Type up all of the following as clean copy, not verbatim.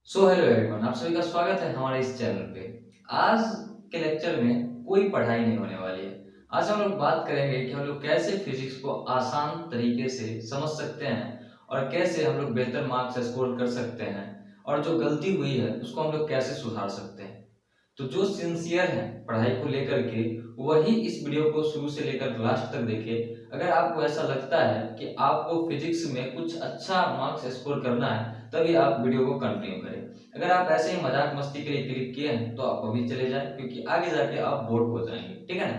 Hello everyone, आप सभी का स्वागत है हमारे इस चैनल पे। आज के लेक्चर में कोई पढ़ाई नहीं होने वाली है। आज हम लोग बात करेंगे कि हम लोग कैसे फिजिक्स को आसान तरीके से समझ सकते हैं और कैसे हम लोग बेहतर मार्क्स स्कोर कर सकते हैं और जो गलती हुई है उसको हम लोग कैसे सुधार सकते हैं। तो जो सिंसियर है पढ़ाई को लेकर के वही इस वीडियो को शुरू से लेकर लास्ट तक देखे। अगर आपको ऐसा लगता है कि आपको फिजिक्स में कुछ अच्छा मार्क्स स्कोर करना है तभी आप वीडियो को कंटिन्यू करें। अगर आप ऐसे ही मजाक मस्ती के लिए क्लिक किए हैं तो आप अभी चले जाएं, क्योंकि आगे जाके आप बोर हो जाएंगे। ठीक है ना।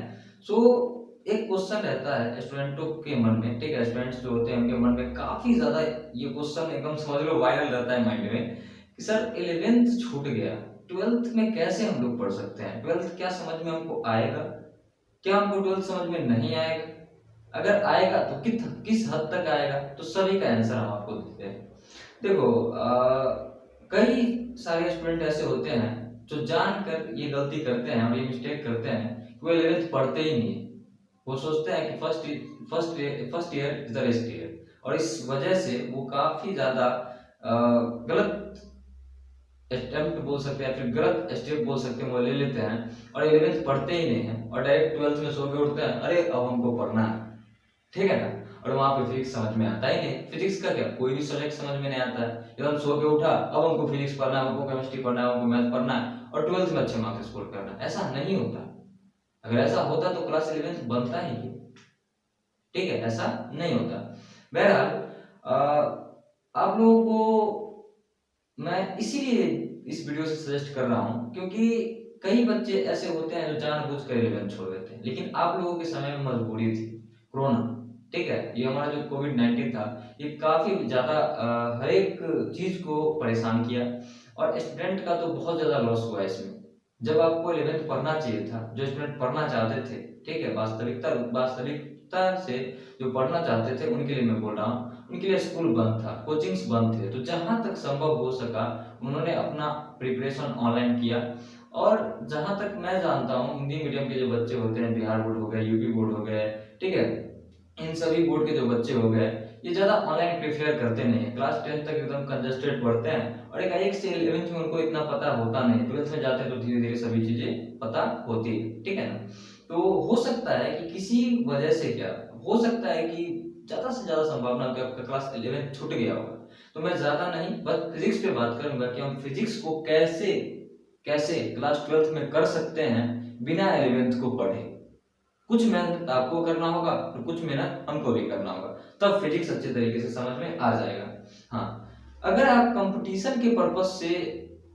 एक क्वेश्चन रहता है स्टूडेंटों के मन में। ठीक है, स्टूडेंट्स जो होते हैं उनके मन में काफी ज्यादा ये क्वेश्चन एकदम समझ लो वायरल रहता है माइंड में कि सर 11th छूट गया, 12th में कैसे हम लोग पढ़ सकते हैं, 12th क्या समझ में हमको आएगा, क्या हमको 12th समझ में नहीं आएगा, अगर आएगा तो किस हद तक आएगा। तो सभी का आंसर हम आपको देते हैं। देखो, कई सारे स्टूडेंट ऐसे होते हैं जो जानकर ये गलती करते हैं और ये मिस्टेक करते हैं कि वो 11th पढ़ते ही नहीं है। वो सोचते हैं कि first year is the best year, और इस वजह से वो काफी ज्यादा गलत अटेम्प्ट बोल सकते हैं, फिर गलत स्टेप बोल सकते हैं, वो ले लेते हैं और 11th पढ़ते ही नहीं है और डायरेक्ट 12th में सो के उठते हैं, अरे अब हमको पढ़ना है। ठीक है ना। और वहां पे फिजिक्स समझ में आता ही नहीं। फिजिक्स का क्या, कोई भी सब्जेक्ट समझ में नहीं आता है। एकदम सो के उठा, अब हमको फिजिक्स पढ़ना है, हमको केमिस्ट्री पढ़ना है, हमको मैथ पढ़ना है और 12th में अच्छे मार्क्स स्कोर करना है। ऐसा नहीं होता। अगर ऐसा होता तो क्लास 11th बनता ही नहीं। ठीक है, ऐसा नहीं होता। बहरहाल आप लोगों को मैं इसीलिए इस वीडियो से सजेस्ट कर रहा हूं क्योंकि कई बच्चे ऐसे होते हैं जो जानबूझकर 11th छोड़ देते हैं, लेकिन आप लोगों के समय में मजबूरी थी, कोरोना। ठीक है, ये हमारा जो कोविड-19 था ये काफी ज्यादा हर एक चीज को परेशान किया और स्टूडेंट का तो बहुत ज्यादा लॉस हुआ इसमें। जब आपको 11th पढ़ना चाहिए था, जो स्टूडेंट पढ़ना चाहते थे, ठीक है, वास्तविकता से जो पढ़ना चाहते थे उनके लिए मैं बोल रहा हूँ, उनके लिए स्कूल बंद था, कोचिंग्स बंद थे, तो जहां तक संभव हो सका उन्होंने अपना प्रिपरेशन ऑनलाइन किया। और जहां तक मैं जानता हूँ हिंदी मीडियम के जो बच्चे होते हैं, बिहार बोर्ड हो गए, यूपी बोर्ड हो गए, ठीक है, इन सभी बोर्ड के जो बच्चे हो गए ये ज्यादा ऑनलाइन प्रेफर करते नहीं है। क्लास 10 तक एकदम कंजस्टेड पढ़ते हैं और एक से 11th में उनको इतना पता होता नहीं। 12th में जाते हैं तो धीरे धीरे सभी चीजें पता होती है। ठीक है ना। तो हो सकता है कि किसी वजह से, क्या हो सकता है कि ज्यादा से ज्यादा संभावना कि आपका क्लास 11th छूट गया होगा। तो मैं ज्यादा नहीं बस फिजिक्स पे बात करूंगा कि हम फिजिक्स को कैसे कैसे क्लास 12th में कर सकते हैं बिना 11th को पढ़े। कुछ मेहनत आपको करना होगा और कुछ मेहनत हमको भी करना होगा, तब फिजिक्स अच्छे तरीके से समझ में आ जाएगा। हाँ, अगर आप कंपटीशन के पर्पज से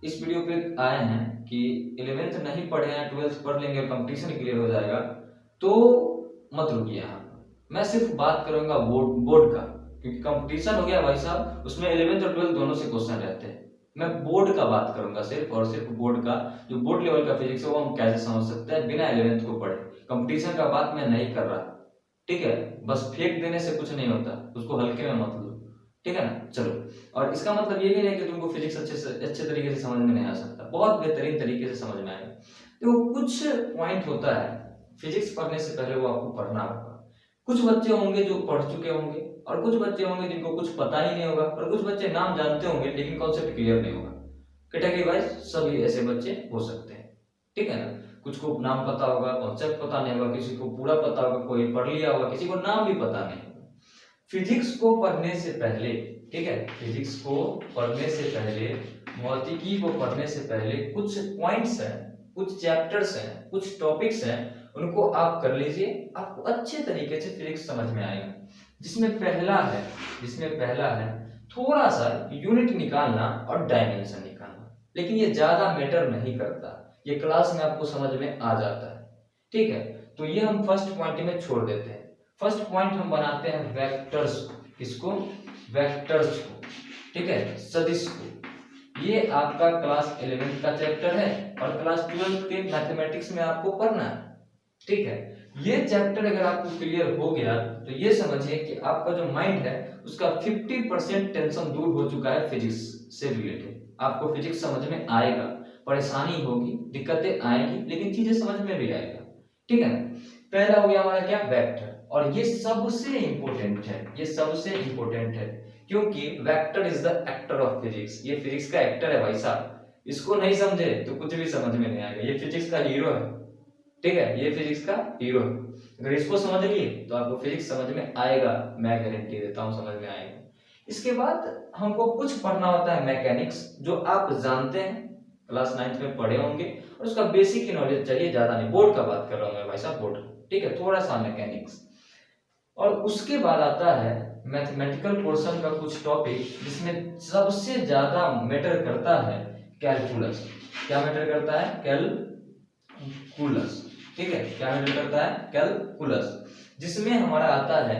इस वीडियो पे आए हैं कि 11th नहीं पढ़े हैं, 12th पढ़ लेंगे और कंपटीशन क्लियर हो जाएगा, तो मत रुकिए। यहाँ मैं सिर्फ बात करूंगा बोर्ड का, क्योंकि कंपटीशन हो गया भाई साहब, उसमें 11th और 12th दोनों से क्वेश्चन रहते हैं। मैं बोर्ड का बात करूंगा सिर्फ और सिर्फ बोर्ड का, जो बोर्ड लेवल का फिजिक्स है वो हम कैसे समझ सकते हैं बिना 11th को पढ़े। कंपटीशन का बात मैं नहीं कर रहा। ठीक है, बस फेंक देने से कुछ नहीं होता, उसको हल्के में मत लो। ठीक है ना। चलो, और इसका मतलब ये भी नहीं कि तुमको फिजिक्स अच्छे तरीके से समझ में नहीं आ सकता, बहुत बेहतरीन तरीके से समझ में आएगा। तो कुछ पॉइंट होता है फिजिक्स पढ़ने से पहले वो आपको पढ़ना होगा। कुछ बच्चे होंगे जो पढ़ चुके होंगे और कुछ बच्चे होंगे जिनको कुछ पता ही नहीं होगा और कुछ बच्चे नाम जानते होंगे लेकिन कॉन्सेप्ट क्लियर नहीं होगा। कैटेगरी वाइज सभी ऐसे बच्चे हो सकते हैं। ठीक है ना। कुछ को नाम पता होगा, कॉन्सेप्ट पता नहीं होगा, किसी को पूरा पता होगा, कोई पढ़ लिया होगा, किसी को नाम भी पता नहीं होगा। फिजिक्स को पढ़ने से पहले, ठीक है, फिजिक्स को पढ़ने से पहले, भौतिकी को पढ़ने से पहले कुछ पॉइंट्स हैं, कुछ चैप्टर्स हैं, कुछ टॉपिक्स हैं, उनको आप कर लीजिए, आपको अच्छे तरीके से फिजिक्स समझ में आएगा। जिसमें पहला है थोड़ा सा यूनिट निकालना और डायमेंशन निकालना, लेकिन ये ज्यादा मैटर नहीं करता, ये क्लास में आपको समझ में आ जाता है। ठीक है, तो ये हम फर्स्ट पॉइंट में छोड़ देते हैं। फर्स्ट पॉइंट हम बनाते हैं वेक्टर्स को। किसको? वेक्टर्स को। ठीक है, सदिश को। ये आपका क्लास 11th का चैप्टर है और क्लास 12th के मैथमेटिक्स में आपको पढ़ना है। ठीक है, ये चैप्टर अगर आपको क्लियर हो गया तो ये समझिए कि आपका जो माइंड है उसका 50% टेंशन दूर हो चुका है फिजिक्स से रिलेटेड। आपको फिजिक्स समझ में आएगा, परेशानी होगी, दिक्कतें आएंगी, लेकिन चीजें समझ में भी आएगा। ठीक है ना। पहला हो गया हमारा क्या? वेक्टर। और ये सबसे इंपॉर्टेंट है, ये सबसे इंपॉर्टेंट है क्योंकि vector is the actor of physics, ये फिजिक्स का एक्टर है भाई साहब। इसको नहीं समझे तो कुछ भी समझ में नहीं आएगा। ये फिजिक्स का हीरो है, ठीक है, ये फिजिक्स का हीरो है। अगर इसको समझ लिए तो आपको फिजिक्स समझ में आएगा, मैं गारंटी देता हूँ समझ में आएगा। इसके बाद हमको कुछ पढ़ना होता है मैकेनिक्स, जो आप जानते हैं, क्लास 9th में पढ़े होंगे, और उसका बेसिक ही नॉलेज चाहिए, ज्यादा नहीं। बोर्ड का बात कर रहा हूँ मैं भाई साहब, बोर्ड, ठीक है, थोड़ा सा मैकेनिक्स। और उसके बाद आता है मैथमेटिकल पोर्शन का कुछ टॉपिक, जिसमें सबसे ज्यादा मैटर करता है कैलकुलस। क्या मैटर करता है? कैलकुलस, ठीक है, क्या मैटर करता है? कैलकुलस, जिसमें हमारा आता है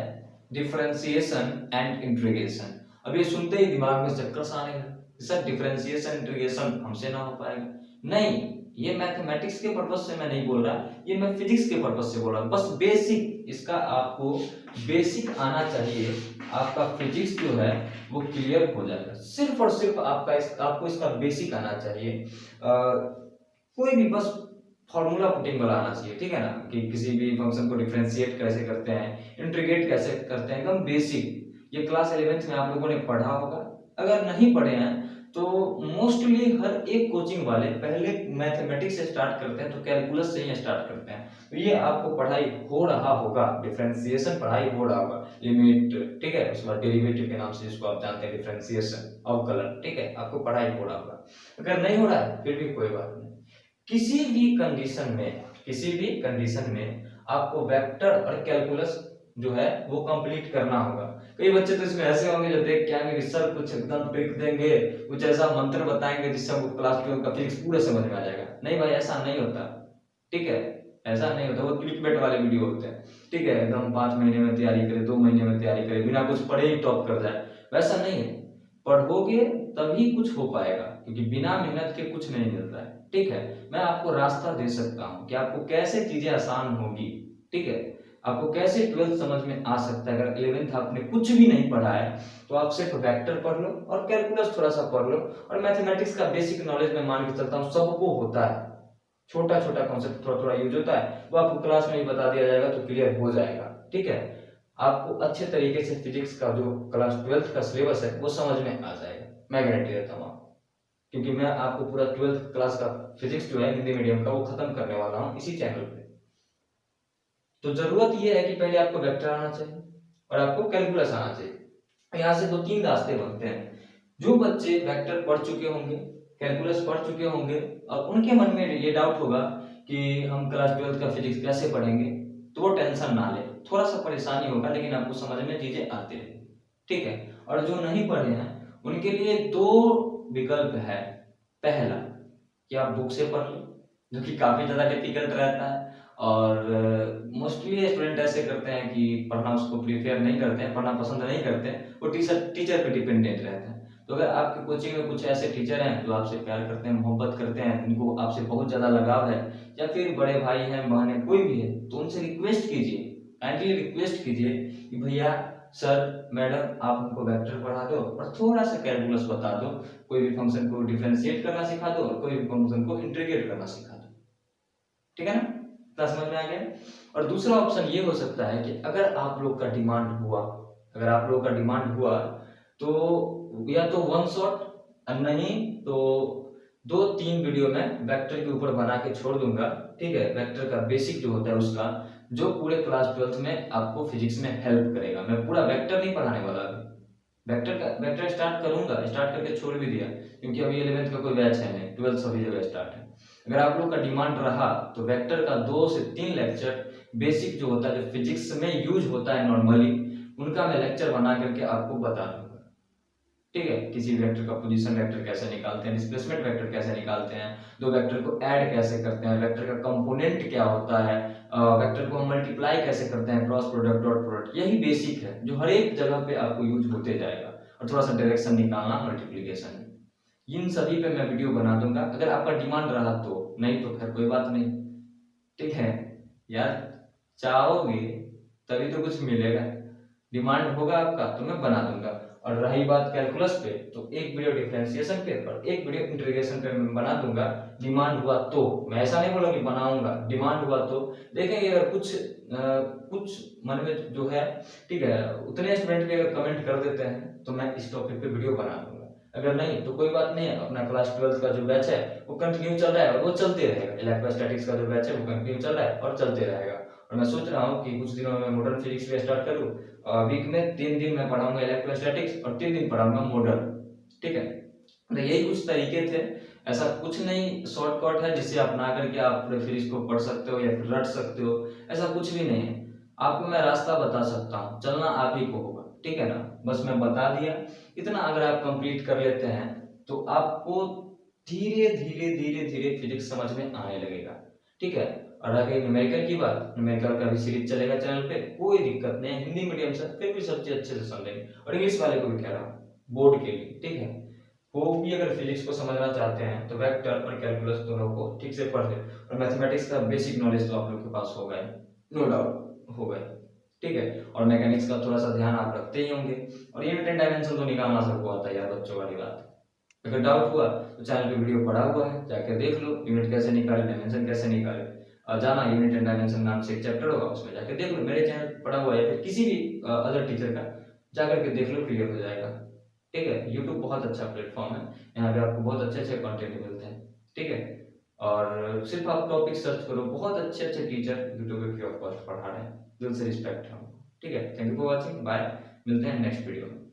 डिफरेंशिएशन एंड इंटीग्रेशन। अब ये सुनते ही दिमाग में चक्कर सा आने लगा, सर डिफरेंशिएशन इंटीग्रेशन हमसे ना हो पाएगा। नहीं, ये मैथमेटिक्स के पर्पज से मैं नहीं बोल रहा, ये मैं फिजिक्स के पर्पज से बोल रहा हूँ। बस बेसिक इसका आपको बेसिक आना चाहिए, आपका फिजिक्स जो है वो क्लियर हो जाएगा। सिर्फ और सिर्फ आपको इसका बेसिक आना चाहिए। कोई भी बस फॉर्मूला पुटिंग वाला आना चाहिए, ठीक है ना, कि किसी भी फंक्शन को डिफरेंशिएट कैसे करते हैं, इंटीग्रेट कैसे करते हैं, एकदम बेसिक। ये क्लास 11th में आप लोगों ने पढ़ा होगा। अगर नहीं पढ़े हैं तो मोस्टली हर एक कोचिंग वाले पहले मैथमेटिक्स से स्टार्ट करते हैं, तो कैलकुलस से ही स्टार्ट करते हैं। तो ये आपको पढ़ाई हो रहा होगा, डिफरेंशिएशन पढ़ाई हो रहा होगा, लिमिट, ठीक है, उसके बाद डेरिवेटिव के नाम से जिसको आप जानते हैं डिफरेंशिएशन, अवकलन, ठीक है, आपको पढ़ाई हो रहा होगा। अगर नहीं हो रहा है फिर भी कोई बात नहीं। किसी भी कंडीशन में आपको वेक्टर और कैलकुलस जो है वो कंप्लीट करना होगा। कई बच्चे तो इसमें ऐसे होंगे जो देख के आएंगे कि सर कुछ एकदम ट्रिक देंगे, कुछ ऐसा मंत्र बताएंगे जिससे हमको क्लास 12 का फिजिक्स पूरे समझ में आ जाएगा। नहीं भाई, ऐसा नहीं होता, ठीक है, ऐसा नहीं होता। वो क्लिकबेट वाले वीडियो होते हैं, ठीक है, एकदम 5 महीने में तैयारी करे, 2 महीने में तैयारी करे, बिना कुछ पढ़े ही टॉप कर जाए, वैसा नहीं है। पढ़ोगे तभी कुछ हो पाएगा, क्योंकि बिना मेहनत के कुछ नहीं मिलता है, ठीक है। मैं आपको रास्ता दे सकता हूँ कि आपको कैसे चीजें आसान होगी, ठीक है, आपको कैसे 12th समझ में आ सकता है। अगर 11th आपने कुछ भी नहीं पढ़ा है तो आप सिर्फ वेक्टर पढ़ लो और कैलकुलस थोड़ा सा पढ़ लो, और मैथमेटिक्स का बेसिक नॉलेज मैं मान के चलता हूँ सबको होता है। छोटा छोटा कॉन्सेप्ट थोड़ा थोड़ा यूज होता है, वो आपको क्लास में ही बता दिया जाएगा तो क्लियर हो जाएगा, ठीक है। आपको अच्छे तरीके से फिजिक्स का जो क्लास 12th का सिलेबस है वो समझ में आ जाएगा, मैं गारंटी देता हूँ, क्योंकि मैं आपको पूरा 12th क्लास का फिजिक्स जो है हिंदी मीडियम का वो खत्म करने वाला हूँ इसी चैनल पे। तो जरूरत ये है कि पहले आपको वेक्टर आना चाहिए और आपको कैलकुलस आना चाहिए। यहाँ से 2-3 रास्ते बनते हैं। जो बच्चे वेक्टर पढ़ चुके होंगे, कैलकुलस पढ़ चुके होंगे, और उनके मन में ये डाउट होगा कि हम क्लास 12th का फिजिक्स कैसे पढ़ेंगे, तो वो टेंशन ना ले, थोड़ा सा परेशानी होगा लेकिन आपको समझ में चीजें आती रहेंगी, ठीक है। और जो नहीं पढ़े हैं उनके लिए 2 विकल्प है। पहला कि आप बुक से पढ़ लो, जो कि काफी ज्यादा डिफिकल्ट रहता है, और मोस्टली स्टूडेंट ऐसे करते हैं कि पढ़ना उसको प्रीफेयर नहीं करते हैं, पढ़ना पसंद नहीं करते हैं, वो टीचर पे डिपेंडेंट रहते हैं। तो अगर आपके कोचिंग में कुछ ऐसे टीचर हैं जो आपसे प्यार करते हैं, मोहब्बत करते हैं, उनको आपसे बहुत ज्यादा लगाव है, या फिर बड़े भाई हैं, बहन है, कोई भी है, तो उनसे रिक्वेस्ट कीजिए, काइंडली रिक्वेस्ट कीजिए कि भैया, सर, मैडम, आप हमको वेक्टर पढ़ा दो और थोड़ा सा कैलकुलस बता दो, कोई भी फंक्शन को डिफरेंशिएट करना सिखा दो और कोई भी फंक्शन को इंटीग्रेट करना सिखा दो, ठीक है ना, क्या समझ में आ गया। और दूसरा ऑप्शन ये हो सकता है कि अगर आप लोग का डिमांड हुआ, तो या तो वन शॉट, और नहीं तो 2-3 वीडियो में वेक्टर के ऊपर बना के छोड़ दूंगा, ठीक है, वेक्टर का बेसिक जो होता है उसका, जो पूरे क्लास 12th में आपको फिजिक्स में हेल्प करेगा। मैं पूरा वेक्टर नहीं पढ़ाने वाला, वेक्टर स्टार्ट करूंगा, स्टार्ट करके छोड़ भी दिया, क्योंकि अभी 11th का कोई बैच है नहीं, 12th सभी जगह स्टार्ट है। अगर आप लोग का डिमांड रहा तो वेक्टर का 2 से 3 लेक्चर बेसिक जो होता है, जो फिजिक्स में यूज होता है नॉर्मली, उनका मैं लेक्चर बना करके आपको बता दूंगा, ठीक है। किसी वेक्टर का पोजीशन वेक्टर कैसे निकालते हैं, डिस्प्लेसमेंट वेक्टर कैसे निकालते हैं, दो वेक्टर को ऐड कैसे करते हैं, वेक्टर का कंपोनेंट क्या होता है, वेक्टर को हम मल्टीप्लाई कैसे करते हैं, क्रॉस प्रोडक्ट, डॉट प्रोडक्ट, यही बेसिक है जो हर एक जगह पे आपको यूज होते जाएगा। और थोड़ा सा डायरेक्शन निकालना, मल्टीप्लीकेशन, इन सभी पे मैं वीडियो बना दूंगा अगर आपका डिमांड रहा तो, नहीं तो फिर कोई बात नहीं, ठीक है यार। चाहोगे तभी तो कुछ मिलेगा, डिमांड होगा आपका तो मैं बना दूंगा। और रही बात कैलकुलस पे, तो एक वीडियो डिफरेंशिएशन पे और एक वीडियो इंटीग्रेशन पे मैं बना दूंगा, डिमांड हुआ तो। मैं ऐसा नहीं बोला कि बनाऊंगा, डिमांड हुआ तो देखेंगे। अगर कुछ मन में जो है, ठीक है, उतने स्टूडेंट भी अगर कमेंट कर देते हैं तो मैं इस टॉपिक पे वीडियो बना दूंगा। अगर नहीं तो कोई बात नहीं है, अपना क्लास 12 का जो बैच है वो कंटिन्यू चल रहा है और वो चलते रहेगा। इलेक्ट्रोस्टैटिक्स का जो बैच है वो कंटिन्यू चल रहा है और चलते रहेगा। और मैं सोच रहा हूँ कि कुछ दिनों में मॉडर्न फिजिक्स भी स्टार्ट करूँ। वीक में 3 दिन मैं पढ़ाऊंगा इलेक्ट्रोस्टैटिक्स और 3 दिन पढ़ाऊंगा मॉडर्न, ठीक है। तो यही कुछ तरीके थे, ऐसा कुछ नहीं शॉर्टकट है जिससे अपना करके आप पूरे फिजिक्स को पढ़ सकते हो या फिर रट सकते हो, ऐसा कुछ भी नहीं है। आपको मैं रास्ता बता सकता हूँ, चलना आप ही को होगा, ठीक है ना। बस मैं बता दिया, इतना अगर आप कंप्लीट कर लेते हैं तो आपको धीरे धीरे धीरे धीरे फिजिक्स समझ में आने लगेगा, ठीक है। और रही न्यूमेरिकल की बात, न्यूमेरिकल का भी सीरीज चलेगा चैनल पे, कोई दिक्कत नहीं है। हिंदी मीडियम से फिर भी सब चीज अच्छे से समझेंगे, और इंग्लिश वाले को भी कह रहा हूँ बोर्ड के लिए, ठीक है। वो भी अगर फिजिक्स को समझना चाहते हैं तो वेक्टर और कैलकुलस दोनों को ठीक से पढ़ ले, और मैथमेटिक्स का बेसिक नॉलेज तो आप लोग के पास होगा ही, नो डाउट होगा ही, ठीक है। और मैकेनिक्स का थोड़ा सा ध्यान आप रखते ही होंगे। और यूनिट एंड डायमेंशन तो निकालना सबको आता है यार, बच्चों वाली बात। अगर डाउट हुआ तो चैनल पे वीडियो पड़ा हुआ है, जाकर देख लो, यूनिट कैसे निकाले, डायमेंशन कैसे निकाले। और जाना यूनिट एंड डायमेंशन नाम से एक चैप्टर होगा, उसमें जाकर देख लो, मेरे चैनल पड़ा हुआ है या फिर किसी भी अदर टीचर का, जाकर के देख लो, क्लियर हो जाएगा, ठीक है। यूट्यूब बहुत अच्छा प्लेटफॉर्म है, यहाँ पे आपको बहुत अच्छे अच्छे कंटेंट मिलते हैं, ठीक है। और सिर्फ आप टॉपिक सर्च करो, बहुत अच्छे अच्छे टीचर यूट्यूब पे फ्री ऑफ कॉस्ट पढ़ा रहे हैं, दिल से रिस्पेक्ट है उनको, ठीक है। Thank you for watching, bye, मिलते हैं नेक्स्ट वीडियो में।